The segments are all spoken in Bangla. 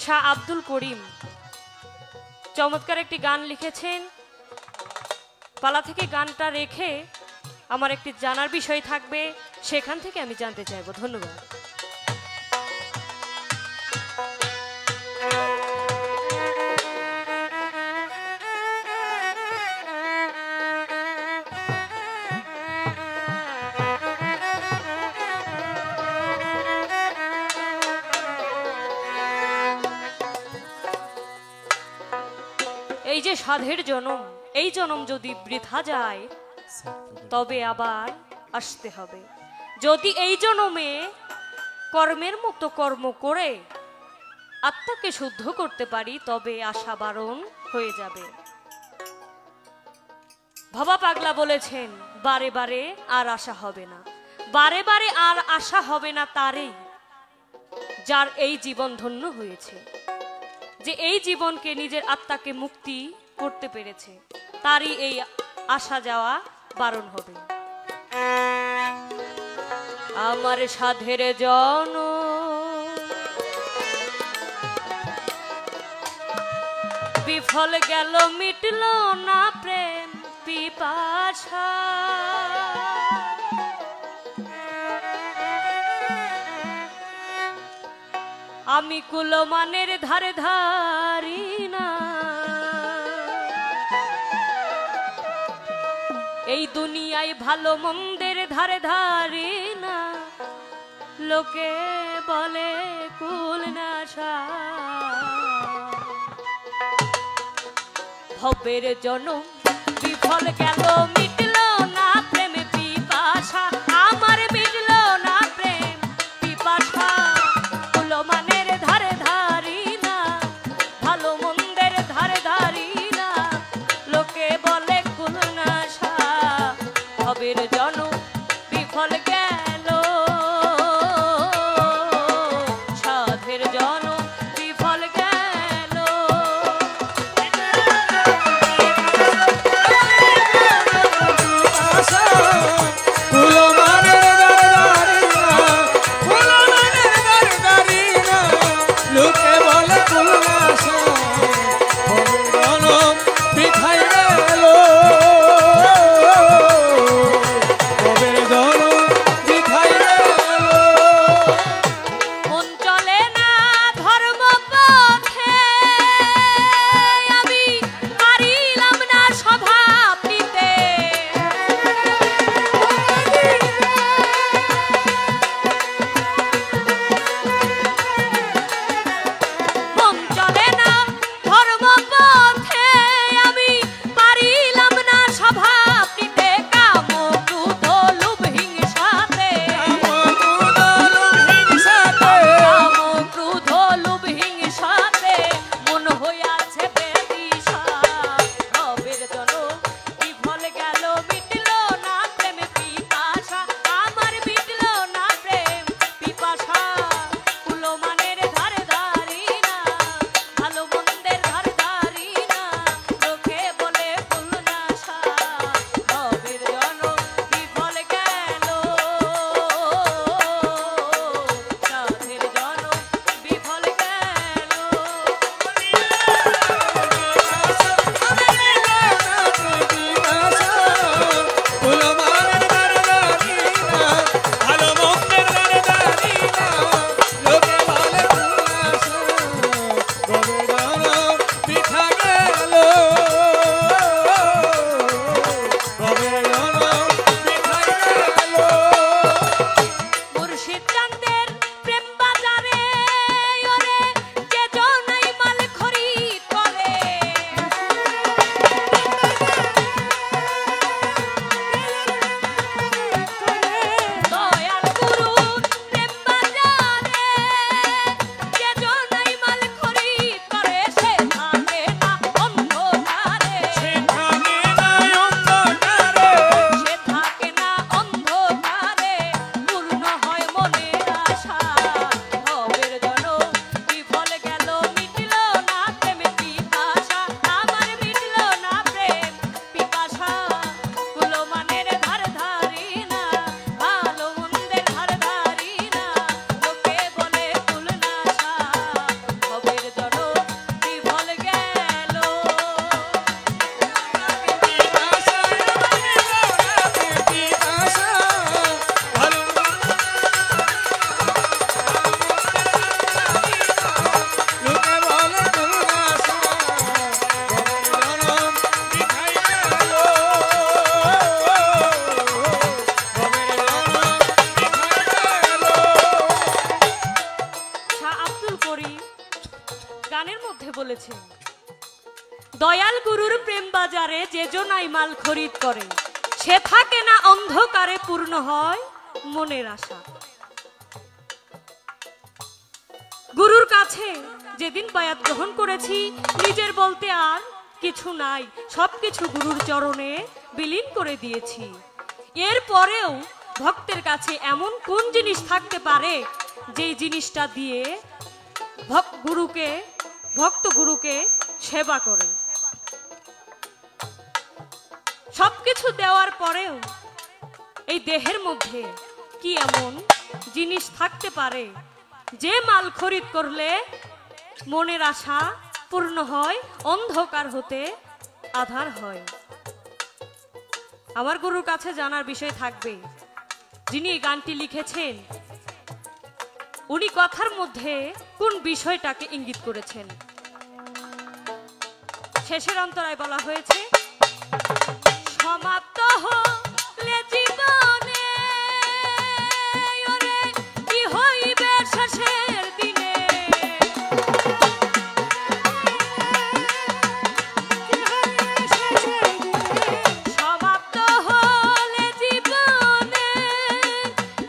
শাহ আব্দুল করিম চমৎকার একটি গান লিখেছেন। পালা থেকে গানটা রেখে আমার একটি জানার বিষয় থাকবে, সেখান থেকে আমি জানতে চাইব। ধন্যবাদ। এই যে সাধের জনম, এই জনম যদি বৃথা যায় তবে আবার আসতে হবে। যদি এই জনমে কর্মের মতো কর্ম করে আত্মাকে শুদ্ধ করতে পারি তবে আশা বারণ হয়ে যাবে। ভবা পাগলা বলেছেন বারে বারে আর আশা হবে না, বারে বারে আর আশা হবে না তারই যার এই জীবন ধন্য হয়েছে, যে এই জীবনকে নিজের আত্মাকে মুক্তি করতে পেরেছে, তারই এই আসা যাওয়া বারণ হবে। আমার সাধের জন বিফল গেল, মিটল না প্রেম পিপাসা। আমি কুলমানের ধারে ধারি না, এই দুনিয়ায় ভালো মন্দের ধারে ধারি না, লোকে বলে কুল নাশা। ভবের জনম বিফল গেল, মিটল না প্রেম পিপাসা। আমার মিটল না প্রেম পিপাসা, কুলমানের ধারে ধারি না, ভালো মন্দের ধারে ধারি না, লোকে বলে কুল নাশা। ভবের জনম বিফল গেল, সাধের জনম বিফল গেল। গানের মধ্যে বলেছেন, দয়াল গুরুর প্রেম বাজারে যে জনাই মাল খরিদ করে সে থাকে না অন্ধকারে, পূর্ণ হয় মনের আশা। গুরুর কাছে যেদিন বায়াত গ্রহণ করেছি, নিজের বলতে আর কিছু নাই, সবকিছু গুরুর চরণে বিলীন করে দিয়েছি। এর পরেও ভক্তের কাছে এমন কোন জিনিস থাকতে পারে যেই জিনিসটা দিয়ে ভক্ত গুরুকে সেবা করে? সবকিছু দেওয়ার পরেও এই দেহের মধ্যে কি এমন জিনিস থাকতে পারে যে মাল খরিদ করলে মনের আশা পূর্ণ হয়, অন্ধকার হতে আধার হয়? আমার গুরুর কাছে জানার বিষয় থাকবে। যিনি এই গানটি লিখেছেন উনি কথার মধ্যে কোন বিষয়টাকে ইঙ্গিত করেছেন? শেষের অন্তরায় বলা হয়েছে, সমাপ্ত হলে জীবনে ওরে কি হইবে শেষের দিনে, সমাপ্ত হলে জীবনে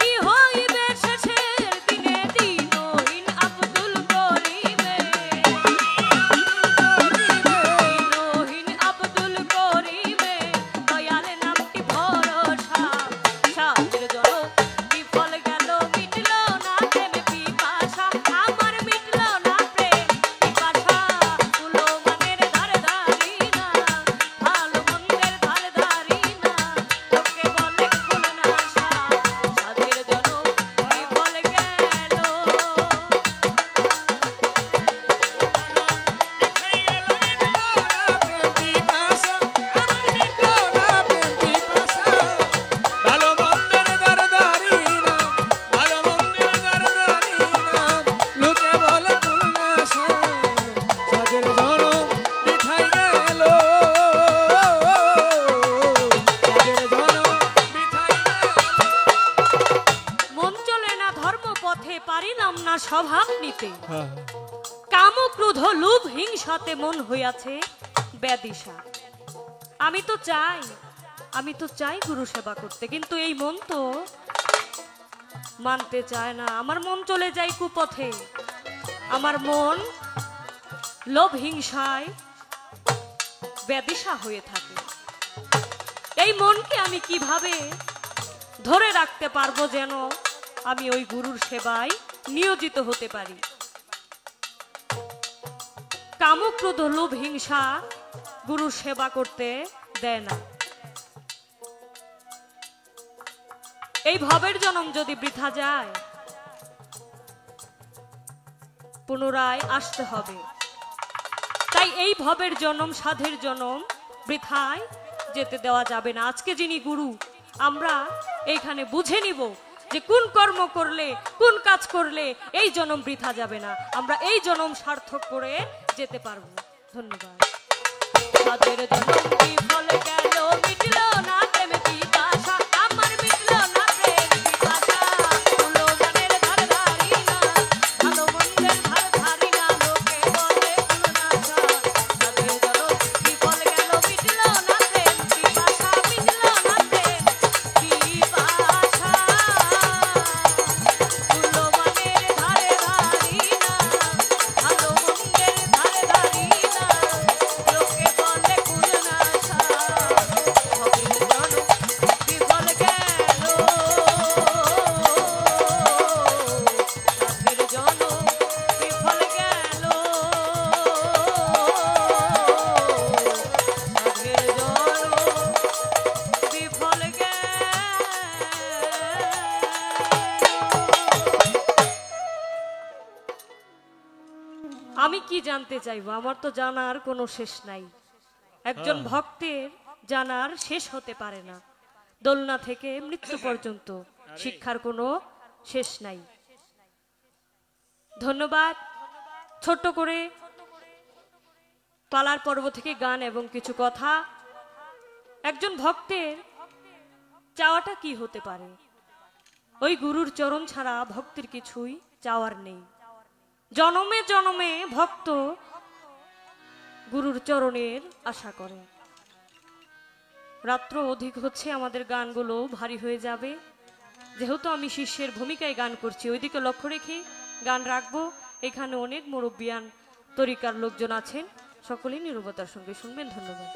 কি হইবে শেষের দিনে, দিনহীন আব্দুল করিমে, দিনহীন আব্দুল করিমে দয়াল নামটি ভরসা, সাধের জল বিফল গেল, মিটল না প্রেম পিপাসা, আমার মিটল না প্রেম পিপাসা, তুলো মনের ধার ধারি না, ভালো মন্দের ধার ধারি না, লোকে বলে খুল না আশা, সাধের জল বিফল গেল। মন চলে না ধর্ম পথে, পারিলাম না স্বভাব নিতে, কাম ক্রোধ লোভ হিংসাতে মন হইয়াছে ব্যাদিশা। আমি তো চাই গুরু সেবা করতে, কিন্তু এই মন তো মানতে চায় না। আমার মন চলে যায় কুপথে, আমার মন লোভ হিংসায় ব্যাদিশা হয়ে থাকে। এই মনকে আমি কিভাবে ধরে রাখতে পারবো যেন আমি ওই গুরুর সেবায় নিয়োজিত হতে পারি? কামক্রোধ লোভ হিংসা গুরুর সেবা করতে দেয় না। এই ভবের জন্ম যদি বৃথা যায়, পুনরায় আসতে হবে। তাই এই ভবের জন্ম, সাধের জন্ম বৃথায় যেতে দেওয়া যাবে না। আজকে যিনি গুরু, আমরা এইখানে বুঝে নিব যে কোন কর্ম করলে, কোন কাজ করলে এই জন্ম বৃথা যাবে না, আমরা এই জন্ম সার্থক করে যেতে পারবো। ধন্যবাদ। সাধের জন্ম বিফল গেল, মিটল না প্রেম পিপাসা, আমার মিটল না প্রেম পিপাসা, তুলো মনের ধার ধারি না, ভালো মন্দের ধার ধারি না, লোকে বলে খুল না আশা, সাধের জন্ম বিফল গেল, মিটল না প্রেম পিপাসা, মিটল না প্রেম পিপাসা, তুলো মনের ধারে ধারি না, ভালো মন্দের ধারে ধারি না, লোকে বলে খুল না আশা, ভবের জন্ম বিফল গেল, সাধের জন্ম বিফল গেল, সাধের জন্ম বিফল গেল। আমি কি জানতে চাইবো? আমার তো জানার কোনো শেষ নাই। একজন ভক্তের জানার শেষ হতে পারে না। দোলনা থেকে মৃত্যু পর্যন্ত শিক্ষার কোনো শেষ নাই। ধন্যবাদ। ছোট্ট করে পালার পর্ব থেকে গান এবং কিছু কথা। একজন ভক্তের চাওয়াটা কি হতে পারে? ওই গুরুর চরণ ছাড়া ভক্তের কিছুই চাওয়ার নেই। জনমে জনমে ভক্ত গুরুর চরণের আশা করে। রাত্র অধিক হচ্ছে, আমাদের গানগুলো ভারী হয়ে যাবে। যেহেতু আমি শিষ্যের ভূমিকায় গান করছি, ওইদিকে লক্ষ্য রেখে গান রাখবো। এখানে অনেক মুরব্বিয়ান তরিকার লোকজন আছেন, সকলেই নীরবতার সঙ্গে শুনবেন। ধন্যবাদ।